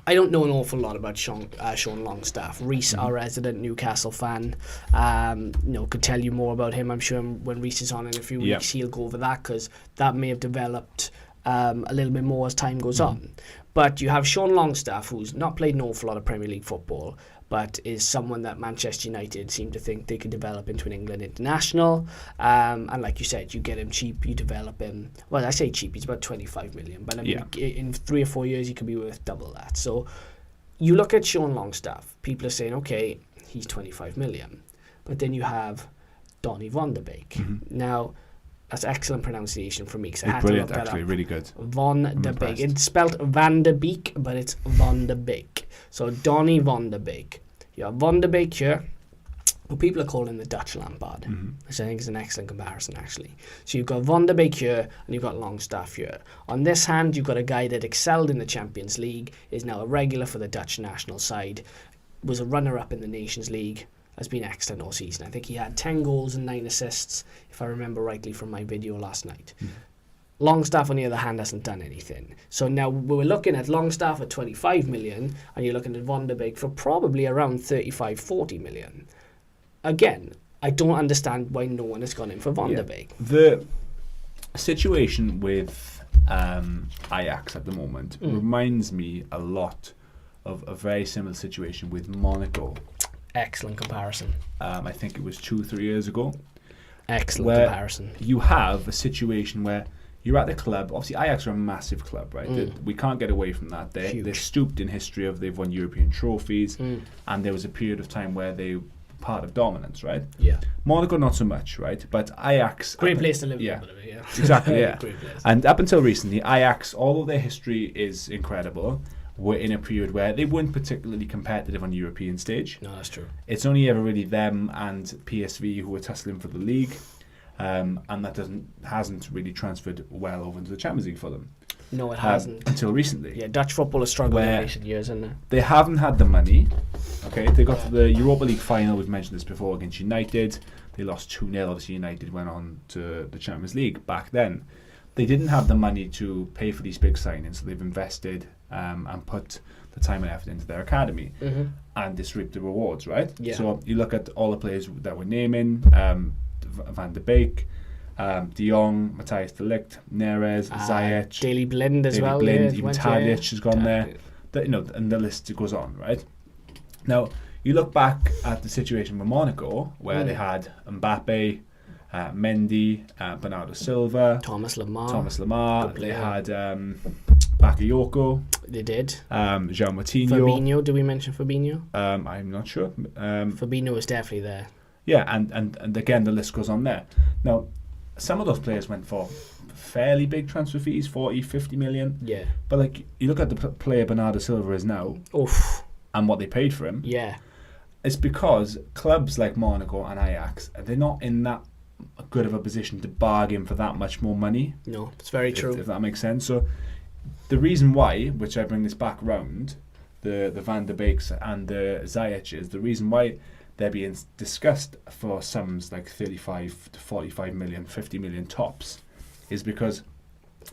I don't know an awful lot about Sean Longstaff. Reese, our resident Newcastle fan, could tell you more about him. I'm sure when Reese is on in a few weeks, he'll go over that, because that may have developed a little bit more as time goes on. But you have Sean Longstaff, who's not played an awful lot of Premier League football, but is someone that Manchester United seem to think they could develop into an England international. And like you said, you get him cheap, you develop him. Well, I say cheap, he's about 25 million. But I mean, in 3 or 4 years, he could be worth double that. So you look at Sean Longstaff, people are saying, okay, he's 25 million. But then you have Donny van de Beek. Now, that's excellent pronunciation from me, because I had to look that actually, up. really good. Van de Beek. It's spelled Van de Beek, but it's Van de Beek. So Donny van de Beek. You have Van de Beek here, who people are calling the Dutch Lampard, which I think is an excellent comparison, actually. So you've got Van de Beek here, and you've got Longstaff here. On this hand, you've got a guy that excelled in the Champions League, is now a regular for the Dutch national side, was a runner-up in the Nations League, has been excellent all season. I think he had 10 goals and 9 assists, if I remember rightly from my video last night. Longstaff, on the other hand, hasn't done anything. So now we're looking at Longstaff at 25 million, and you're looking at Van de Beek for probably around 35, 40 million. Again, I don't understand why no one has gone in for Van de Beek. The situation with Ajax at the moment reminds me a lot of a very similar situation with Monaco. Excellent comparison. I think it was 2-3 years ago. Excellent comparison. You have a situation where you're at the club. Obviously, Ajax are a massive club, right? We can't get away from that. They're stooped in history of they've won European trophies, and there was a period of time where they were part of dominance, right? Yeah. Monaco, not so much, right? But Ajax... Great place to live. Yeah. Yeah. Exactly, yeah. Great place. And up until recently, Ajax, although their history is incredible, were in a period where they weren't particularly competitive on the European stage. No, that's true. It's only ever really them and PSV who were tussling for the league. And that hasn't really transferred well over into the Champions League for them. No, it hasn't. Until recently. Yeah, Dutch football has struggled in recent years, isn't it? They haven't had the money. Okay, they got to the Europa League final, we've mentioned this before, against United. They lost 2-0. Obviously, United went on to the Champions League back then. they didn't have the money to pay for these big signings, so they've invested and put the time and effort into their academy, and this reaped the rewards, right? Yeah. So you look at all the players that we're naming, Van de Beek, De Jong, Matthijs de Ligt, Neres, Ziyech, Daley Blind as well. Blind, Yeah, even Tadic has gone there. And the list goes on, right? Now, you look back at the situation with Monaco, where they had Mbappe, Mendy, Bernardo Silva, Thomas Lamar. They had Bakayoko. They did. Jean Moutinho. Fabinho, did we mention Fabinho? I'm not sure. Fabinho was definitely there. Yeah, and again, the list goes on there. Now, some of those players went for fairly big transfer fees, 40, 50 million. Yeah. But like, you look at the player Bernardo Silva is now, and what they paid for him. Yeah. It's because clubs like Monaco and Ajax, they're not in that good of a position to bargain for that much more money. No, it's very true. If that makes sense. So the reason why, which I bring this back round, the Van der Beeks and the Ziyeches, the reason why they're being discussed for sums like 35 to 45 million, 50 million tops, is because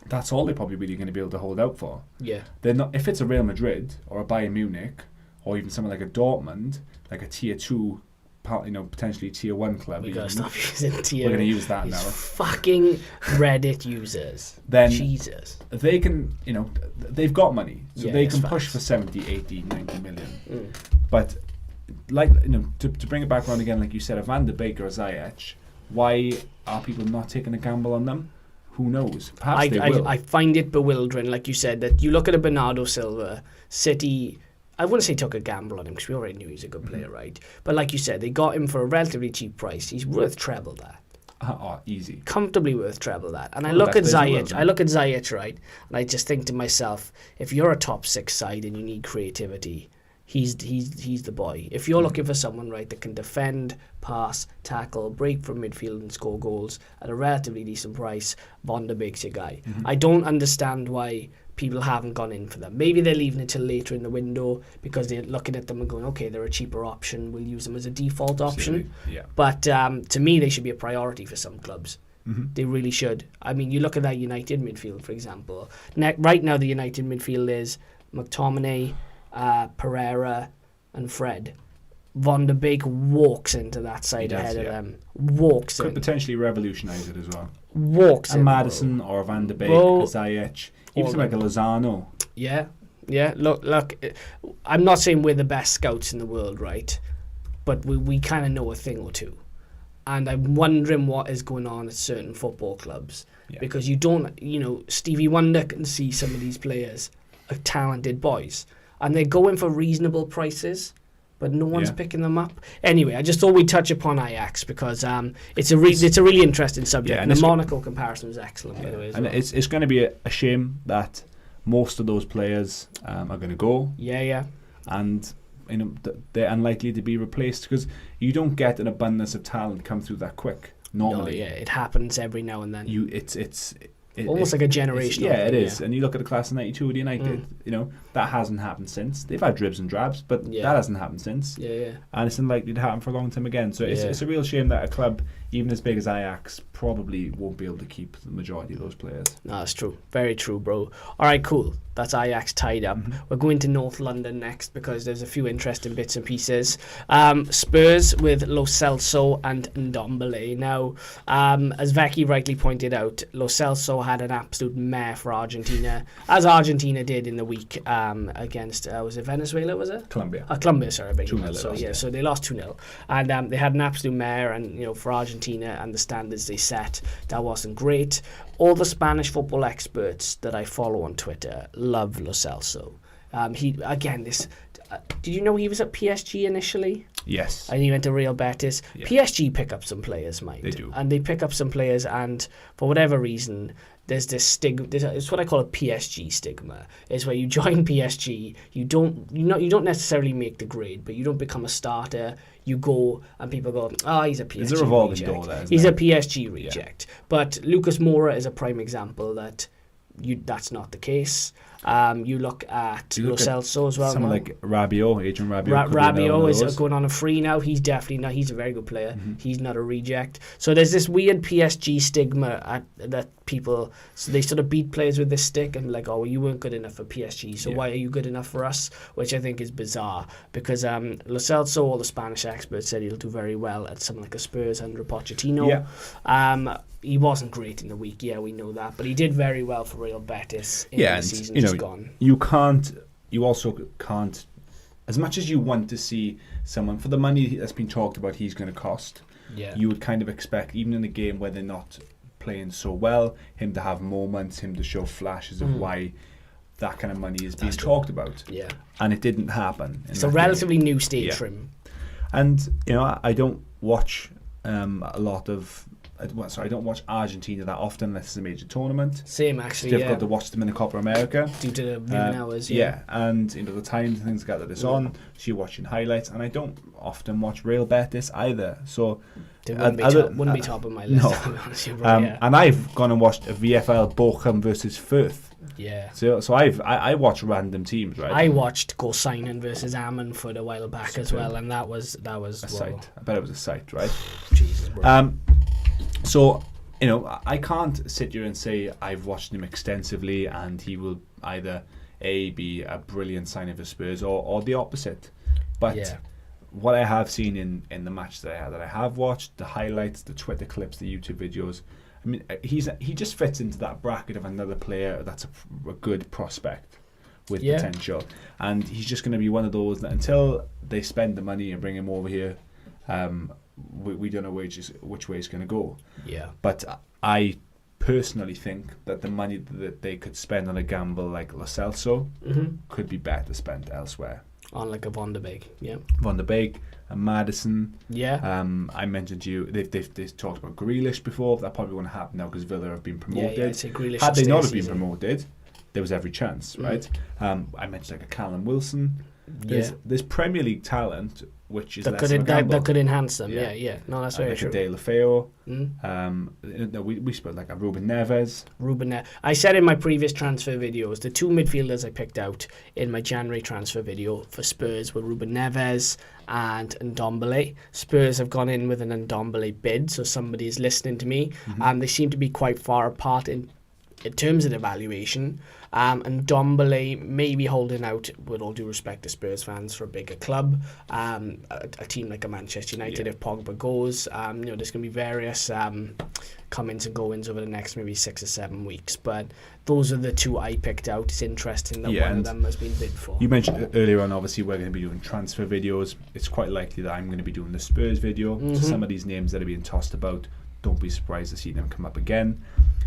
that's all they're probably really going to be able to hold out for. Yeah. They're not. If it's a Real Madrid or a Bayern Munich or even someone like a Dortmund, like a tier 2, potentially tier 1 club. We gotta stop using tier. We're going to use that These now. Fucking Reddit users. Then Jesus. They can, they've got money, so they can push facts. for 70, 80, 90 million. But like, to bring it back around again, like you said, a Van der Beek or a Ziyech, why are people not taking a gamble on them? Who knows? Perhaps they will. I find it bewildering, like you said, that you look at a Bernardo Silva, City, I wouldn't say took a gamble on him because we already knew he's a good player, right? But like you said, they got him for a relatively cheap price. He's worth treble that. Easy. Comfortably worth treble that. And I look at Ziyech, right? And I just think to myself, if you're a top 6 side and you need creativity, he's the boy. If you're looking for someone, right, that can defend, pass, tackle, break from midfield and score goals at a relatively decent price, Van der Beek's your guy. I don't understand why people haven't gone in for them. Maybe they're leaving it till later in the window because they're looking at them and going, okay, they're a cheaper option, we'll use them as a default option. Yeah. But to me, they should be a priority for some clubs. They really should. I mean, you look at that United midfield, for example. Right now, the United midfield is McTominay, Pereira and Fred. Van der Beek walks into that side ahead of them. Could potentially revolutionise it as well. Walks in. Madison or Van der Beek or Ziyech. Even something like a Lozano. Yeah. Look. I'm not saying we're the best scouts in the world, right? But we kind of know a thing or two. And I'm wondering what is going on at certain football clubs. Yeah. Because you don't, Stevie Wonder can see some of these players are talented boys. And they're going for reasonable prices, but no one's picking them up. Anyway, I just thought we'd touch upon Ajax because it's a really interesting subject. And the Monaco comparison was excellent, by the way. And it's going to be a shame that most of those players are going to go. Yeah. And they're unlikely to be replaced because you don't get an abundance of talent come through that quick normally. No, it happens every now and then. It's almost like a generational. It is. And you look at the class of '92 with United. That hasn't happened since. They've had dribs and drabs, but that hasn't happened since. Yeah. And it's unlikely to happen for a long time again. So it's a real shame that a club even as big as Ajax probably won't be able to keep the majority of those players. No, that's true. Very true, bro. All right, cool. That's Ajax tied up. We're going to North London next because there's a few interesting bits and pieces. Spurs with Lo Celso and Nodombele. Now, as Vecchi rightly pointed out, Lo Celso had an absolute mare for Argentina, as Argentina did in the week against, was it Venezuela, was it? Colombia. Colombia, sorry. 2-0. So they lost 2-0. And they had an absolute mare, and, for Argentina and the standards they set, that wasn't great. All the Spanish football experts that I follow on Twitter love Lo Celso. Did you know he was at PSG initially? Yes. And he went to Real Betis. Yeah. PSG pick up some players, mind. They do. And they pick up some players, and for whatever reason, there's this stigma. It's what I call a PSG stigma. It's where you join PSG, you don't necessarily make the grade, but you don't become a starter. You go and people go, he's a PSG reject. There's a revolving reject. door there. He's a PSG reject. But Lucas Moura is a prime example that that's not the case. You look at Lo Celso as well. Someone like Rabiot, Adrian Rabiot. Rabiot is going on a free now. He's definitely not. He's a very good player. He's not a reject. So there's this weird PSG stigma that people, so they sort of beat players with this stick and like, oh, well, you weren't good enough for PSG, so why are you good enough for us? Which I think is bizarre because Lo Celso, all the Spanish experts said he'll do very well at something like a Spurs under Pochettino. He wasn't great in the week, we know that, but he did very well for Real Betis in the season just gone. You also can't, as much as you want to see someone, for the money that's been talked about he's going to cost, you would kind of expect, even in a game where they're not playing so well, him to have moments, him to show flashes of why that kind of money is being talked about. Yeah. And it didn't happen. It's a relatively new stage for him. And, I don't watch a lot of... I don't watch Argentina that often unless it's a major tournament. Same, actually. It's difficult to watch them in the Copa America due to the viewing hours. And the times and things like that it's on. So you're watching highlights, and I don't often watch Real Betis either. So they wouldn't be top of my list. No. And I've gone and watched a VFL Bochum versus Firth. Yeah. So I watch random teams, right? I watched Gorsinan versus Ammanford a while back as well, and that was a sight. I bet it was a sight, right? Jesus, bro. So, I can't sit here and say I've watched him extensively and he will either be a brilliant signing for Spurs or the opposite. But what I have seen in the match that I have watched, the highlights, the Twitter clips, the YouTube videos, I mean, he just fits into that bracket of another player that's a good prospect with potential. And he's just going to be one of those that until they spend the money and bring him over here, we don't know which way it's going to go. Yeah. But I personally think that the money that they could spend on a gamble like Lo Celso could be better spent elsewhere. On like a Van de Beek, Van de Beek, and Maddison. Yeah. I mentioned to you, they've talked about Grealish before. That probably won't happen now because Villa have been promoted. Yeah, I'd say Grealish had they not have been promoted, there was every chance, right? I mentioned like a Callum Wilson. There's Premier League talent which is that could enhance them. Yeah. No, that's very true. Like a De La Feo. We spoke like a Ruben Neves. I said in my previous transfer videos, the two midfielders I picked out in my January transfer video for Spurs were Ruben Neves and Ndombele. Spurs have gone in with an Ndombele bid, so somebody is listening to me. They seem to be quite far apart in terms of the valuation. And Ndombele may be holding out, with all due respect to Spurs fans, for a bigger club, a team like a Manchester United if Pogba goes. There's going to be various come-ins and go-ins over the next maybe 6 or 7 weeks. But those are the two I picked out. It's interesting that one of them has been bid for. You mentioned earlier on, obviously, we're going to be doing transfer videos. It's quite likely that I'm going to be doing the Spurs video. So some of these names that are being tossed about, don't be surprised to see them come up again.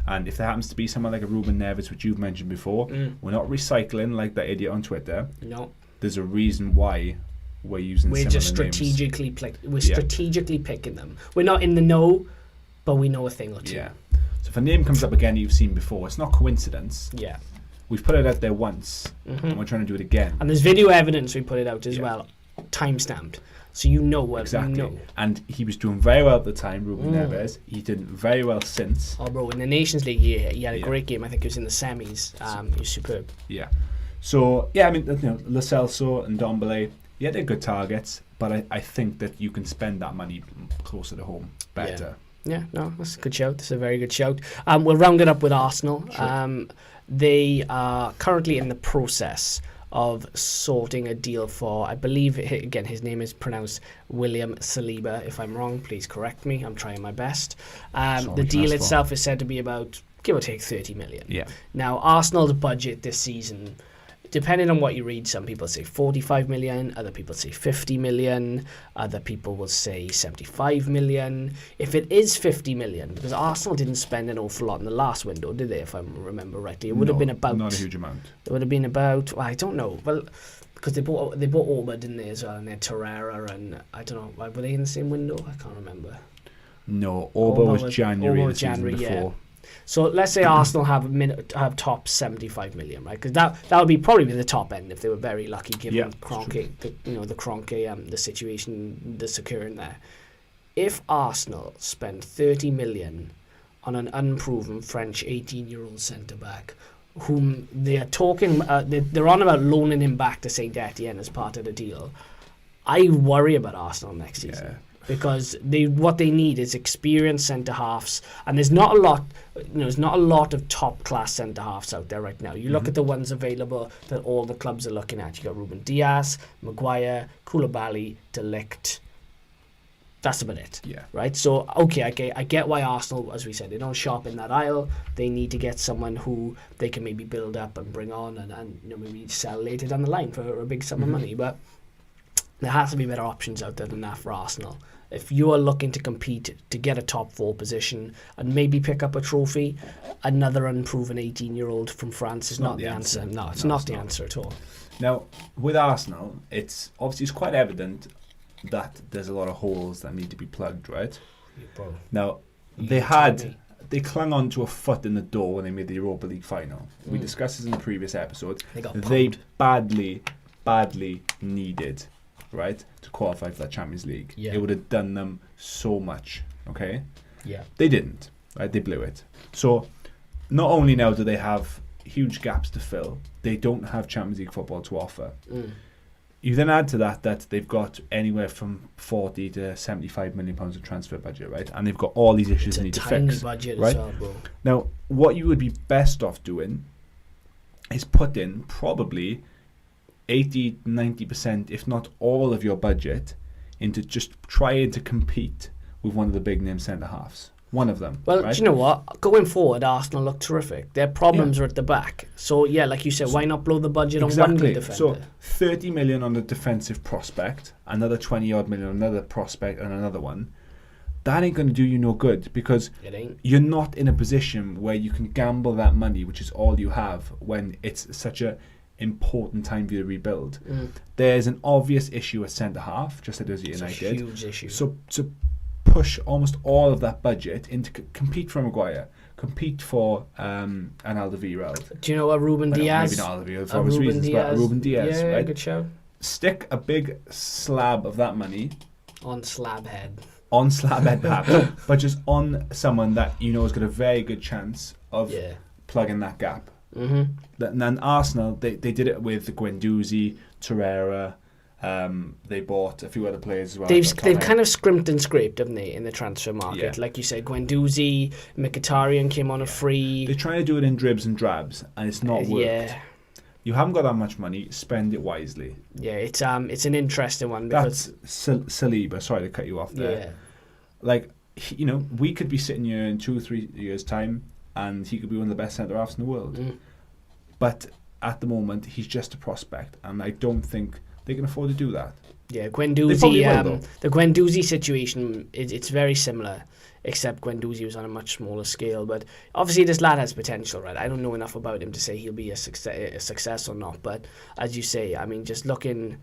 And if there happens to be someone like a Ruben Neves, which you've mentioned before, we're not recycling like that idiot on Twitter. No. There's a reason why we're using We're just strategically strategically picking them. We're not in the know, but we know a thing or two. Yeah. So if a name comes up again you've seen before, it's not coincidence. Yeah. We've put it out there once, and we're trying to do it again. And there's video evidence we put it out as well, time-stamped. So you know what you know. And he was doing very well at the time, Ruben Neves. He did very well since. Oh, bro, in the Nations League, he had a great game. I think he was in the semis. He was superb. Yeah. So, I mean, Lo Celso and Ndombele, they're good targets, but I think that you can spend that money closer to home better. Yeah, no, that's a good shout. That's a very good shout. We'll round it up with Arsenal. Sure. They are currently in the process of sorting a deal for, I believe, again, his name is pronounced William Saliba. If I'm wrong, please correct me. I'm trying my best. The deal itself is said to be about, give or take, 30 million. Yeah. Now, Arsenal's budget this season, depending on what you read, some people say 45 million, other people say 50 million, other people will say 75 million. If it is 50 million, because Arsenal didn't spend an awful lot in the last window, did they, if I remember rightly? It would have been about... Not a huge amount. It would have been about... Well, I don't know. Well, because they bought Orba, didn't they, as well, and they had Torreira, and I don't know, were they in the same window? I can't remember. No, Orba was January the season before. Yeah. So let's say Arsenal have top 75 million, right? Because that would be probably the top end if they were very lucky, given Kroenke, the situation that's occurring there. If Arsenal spend 30 million on an unproven French 18-year-old centre back, whom they are talking, they're on about loaning him back to Saint Etienne as part of the deal. I worry about Arsenal next season. Yeah. Because what they need is experienced centre halves, and there's not a lot. There's not a lot of top class centre halves out there right now. You look at the ones available that all the clubs are looking at. You got Ruben Dias, Maguire, Koulibaly, De Ligt. That's about it. Yeah. Right. So okay, I get why Arsenal, as we said, they don't shop in that aisle. They need to get someone who they can maybe build up and bring on, and maybe sell later down the line for a big sum of money. But there has to be better options out there than that for Arsenal. If you are looking to compete to get a top 4 position and maybe pick up a trophy, another unproven 18-year-old from France is not the answer. No, it's not the answer at all. Now, with Arsenal, it's quite evident that there's a lot of holes that need to be plugged, right? Yeah, bro. Now, they clung on to a foot in the door when they made the Europa League final. We discussed this in the previous episode. They badly needed, right, to qualify for that Champions League. Yeah. It would have done them so much, okay? Yeah. They didn't, right? They blew it. So, not only now do they have huge gaps to fill, they don't have Champions League football to offer. You then add to that they've got anywhere from 40 to 75 million pounds of transfer budget, right? And they've got all these issues they need to fix. It's a tiny budget right? as well, bro. Now, what you would be best off doing is put in probably 80, 90%, if not all of your budget into just trying to compete with one of the big name centre halves. One of them. Well, right? do you know what? Going forward, Arsenal look terrific. Their problems are at the back. So, yeah, like you said, why not blow the budget on one good defender? So, 30 million on a defensive prospect, another 20 odd million on another prospect, and another one. That ain't going to do you no good, because you're not in a position where you can gamble that money, which is all you have, when it's such a important time for you to rebuild. There's an obvious issue at centre half, just like there's at United. It's a huge issue. So to push almost all of that budget into compete for Maguire, compete for an Alderweireld. Do you know what Ruben Diaz? Maybe not Alderweireld for obvious reasons, but Ruben Diaz, yeah, right? Good show. Stick a big slab of that money on slab head, perhaps, but just on someone that you know has got a very good chance of plugging that gap. And Arsenal, they did it with Guendouzi, Torreira. They bought a few other players as well. They've kind of scrimped and scraped, haven't they, in the transfer market? Yeah. Like you said, Guendouzi, Mkhitaryan came on a free. They're trying to do it in dribs and drabs, and it's not worked. Yeah. You haven't got that much money. Spend it wisely. Yeah, it's an interesting one because that's Saliba. Sorry to cut you off there. Yeah. Like, we could be sitting here in 2 or 3 years' time, and he could be one of the best centre halves in the world. But at the moment, he's just a prospect, and I don't think they can afford to do that. Yeah, Guendouzi. The Guendouzi situation it's very similar, except Guendouzi was on a much smaller scale. But obviously, this lad has potential, right? I don't know enough about him to say he'll be a success or not. But as you say, I mean, just looking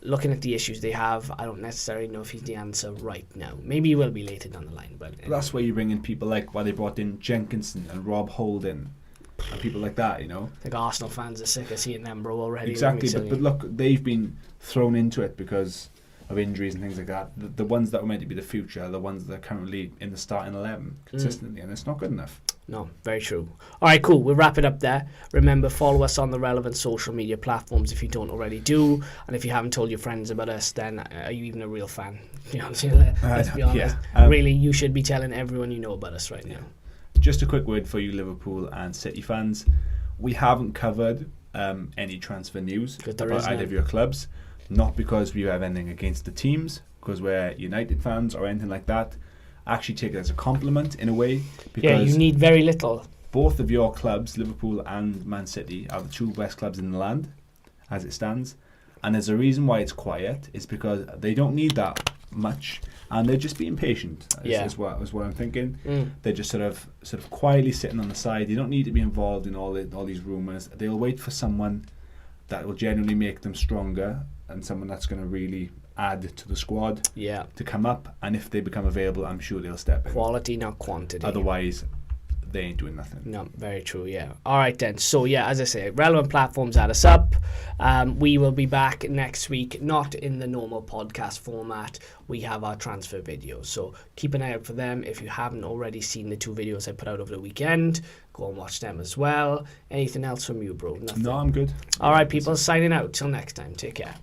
at the issues they have, I don't necessarily know if he's the answer right now. Maybe he will be later down the line. But that's where you bring in people like why they brought in Jenkinson and Rob Holding. And people like that, I think Arsenal fans are sick of seeing them, bro, already. Exactly, but look, they've been thrown into it because of injuries and things like that. The ones that were meant to be the future are the ones that are currently in the starting 11 consistently, and it's not good enough. No, very true. All right, cool. We'll wrap it up there. Remember, follow us on the relevant social media platforms if you don't already do, and if you haven't told your friends about us, then are you even a real fan? Let's be honest. Really, you should be telling everyone you know about us right now. Just a quick word for you Liverpool and City fans. We haven't covered any transfer news about either of your clubs. Not because we have anything against the teams, because we're United fans or anything like that. Actually take it as a compliment in a way. Because you need very little. Both of your clubs, Liverpool and Man City, are the 2 best clubs in the land, as it stands. And there's a reason why it's quiet. It's because they don't need that much. And they're just being patient, is what I'm thinking. They're just sort of quietly sitting on the side. They don't need to be involved in all these rumours. They'll wait for someone that will genuinely make them stronger and someone that's going to really add to the squad to come up. And if they become available, I'm sure they'll step in. Quality, not quantity. Otherwise, they ain't doing nothing. No, very true, yeah. All right then. So yeah, as I say, relevant platforms add us up. We will be back next week, not in the normal podcast format. We have our transfer videos, so keep an eye out for them. If you haven't already seen the 2 videos I put out over the weekend, Go and watch them as well. Anything else from you, bro? Nothing. No, I'm good. All right, people, signing out. Till next time. Take care.